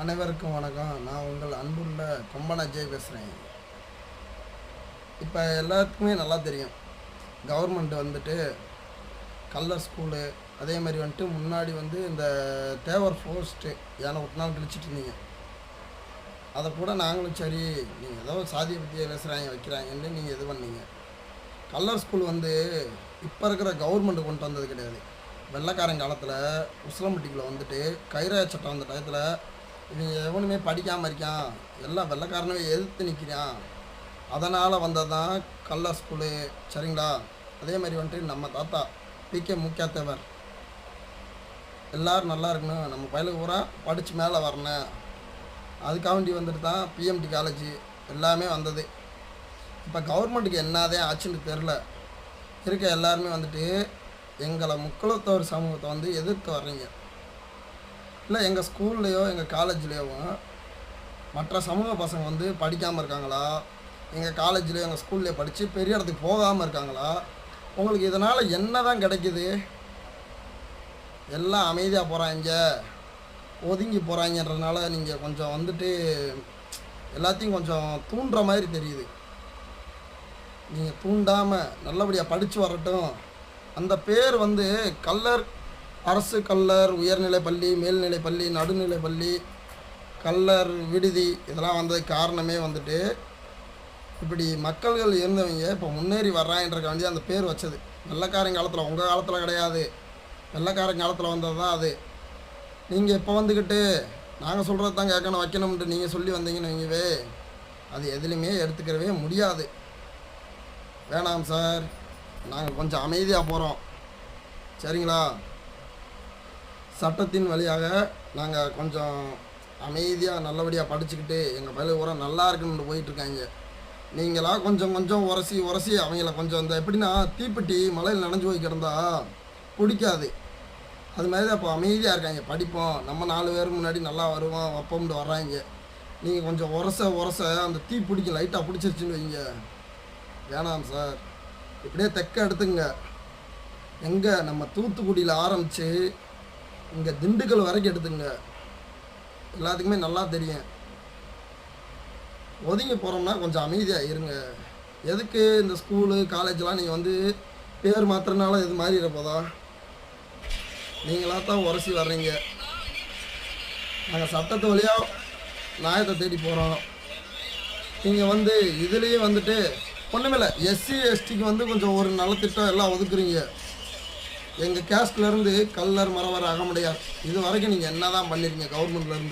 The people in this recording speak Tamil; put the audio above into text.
அனைவருக்கும் வணக்கம். நான் உங்கள் அன்புள்ள கொம்பன் அஜய் பேசுகிறேன். இப்போ எல்லாத்துக்குமே நல்லா தெரியும், கவர்மெண்ட் வந்துட்டு கல்லர் ஸ்கூலு, அதே மாதிரி வந்துட்டு முன்னாடி இந்த தேவர் போஸ்ட்டு ஏன்னா ஒரு நாள் கழிச்சிட்டு இருந்தீங்க. அதை கூட நாங்களும் சரி நீங்கள் ஏதோ சாதியை பற்றியை பேசுகிறாங்க வைக்கிறாங்கன்னு நீங்கள் இது பண்ணீங்க. கல்லர் ஸ்கூல் இப்போ இருக்கிற கவர்மெண்ட் கொண்டு வந்தது கிடையாது. வெள்ளைக்காரன் காலத்தில் உசிலம்பட்டிக்குள்ளே வந்துட்டு கைராய சட்டம் வந்த டயத்தில் இவங்க எவனுமே படிக்காமல் இருக்கான், எல்லாம் வெள்ளைக்காரனவே எதிர்த்து நிற்கிறான், அதனால் வந்தது தான் கல்லர் ஸ்கூலு. சரிங்களா? அதே மாதிரி வந்துட்டு நம்ம தாத்தா பிகே முக்கியத்தேவர் எல்லோரும் நல்லா இருக்கணும், நம்ம பயிலுக்கு பூரா படித்து மேலே வரணும், அதுக்காண்டி வந்துட்டு தான் பிஎம்டி காலேஜ் எல்லாமே வந்தது. இப்போ கவர்மெண்ட்டுக்கு என்னதே ஆச்சுன்னு தெரில. இருக்க எல்லாருமே வந்துட்டு எங்களை முக்குலத்தோர் சமூகத்தை எதிர்த்து வர்றீங்க. இல்லை எங்கள் ஸ்கூல்லையோ எங்கள் காலேஜ்லேயோ மற்ற சமூக பசங்க படிக்காமல் இருக்காங்களா, எங்கள் காலேஜ்லேயோ எங்கள் ஸ்கூல்லையோ படித்து பெரிய இடத்துக்கு போகாமல் இருக்காங்களா? உங்களுக்கு இதனால் என்ன தான் கிடைக்குது? எல்லாம் அமைதியாக போகிறாங்க, ஒதுங்கி போகிறாங்கன்றதுனால நீங்கள் கொஞ்சம் எல்லாத்தையும் கொஞ்சம் தூண்டுற மாதிரி தெரியுது. நீங்கள் தூண்டாமல் நல்லபடியாக படித்து வரட்டும். அந்த பேர் கல்லர் அரசு கல்லர் உயர்நிலை பள்ளி, மேல்நிலை பள்ளி, நடுநிலை பள்ளி, கல்லர் விடுதி இதெல்லாம் வந்ததுக்கு காரணமே இப்படி மக்கள்கள் இருந்தவங்க இப்போ முன்னேறி வர்றாங்கன்றக்காண்டி அந்த பேர் வச்சது. வெள்ளைக்காரன் காலத்தில், உங்கள் காலத்தில் கிடையாது, வெள்ளைக்காரன் காலத்தில் வந்தது தான் அது. நீங்கள் இப்போ நாங்கள் சொல்கிறது தான் கேட்கணும் வைக்கணும்ன்ட்டு நீங்கள் சொல்லி வந்தீங்கன்னு வைங்கவே, அது எதுலையுமே எடுத்துக்கிறவே முடியாது. வேணாம் சார், நாங்கள் கொஞ்சம் அமைதியாக போகிறோம். சரிங்களா? சட்டத்தின் வழியாக நாங்கள் கொஞ்சம் அமைதியாக நல்லபடியாக படிச்சுக்கிட்டு எங்கள் பயிலுக்கு பூரா நல்லா இருக்குன்னு போயிட்டுருக்காங்க. நீங்களாம் கொஞ்சம் கொஞ்சம் உரசி அவங்கள கொஞ்சம் எப்படின்னா தீப்பெட்டி மலையில் நனைஞ்சு போய் கிடந்தா பிடிக்காது, அது மாதிரி தான் இப்போ அமைதியாக இருக்காங்க. படிப்போம், நம்ம 4 பேர் முன்னாடி நல்லா வருவோம் வைப்போம்னு வர்றாங்க. நீங்கள் கொஞ்சம் உரச அந்த தீ பிடிக்கும், லைட்டாக பிடிச்சிருச்சுன்னு வைங்க. வேணாம் சார், இப்படியே தெக்க எடுத்துங்க. எங்கே நம்ம தூத்துக்குடியில் ஆரம்பித்து இங்கே திண்டுக்கல் வரைக்கும் எடுத்துங்க, எல்லாத்துக்குமே நல்லா தெரியும். ஒதுங்கி போகிறோம்னா கொஞ்சம் அமைதியாக இருங்க. எதுக்கு இந்த ஸ்கூலு காலேஜெலாம் நீங்கள் பேர் மாத்திரனால இது மாதிரி இருப்பதா? நீங்களாக தான் உரசி வர்றீங்க. நாங்கள் சட்டத்து வழியாக நியாயத்தை தேடி போகிறோம். நீங்கள் இதுலேயே ஒன்றுமில்லை, எஸ்சி எஸ்டிக்கு கொஞ்சம் ஒரு நலத்திட்டம் எல்லாம் ஒதுக்குறீங்க. எங்கள் கேஸ்ட்லேருந்து கல்லர் மறவர் அகமுடையார் இது வரைக்கும் நீங்கள் என்ன தான் பண்ணிருக்கீங்க கவர்மெண்ட்லேருந்து?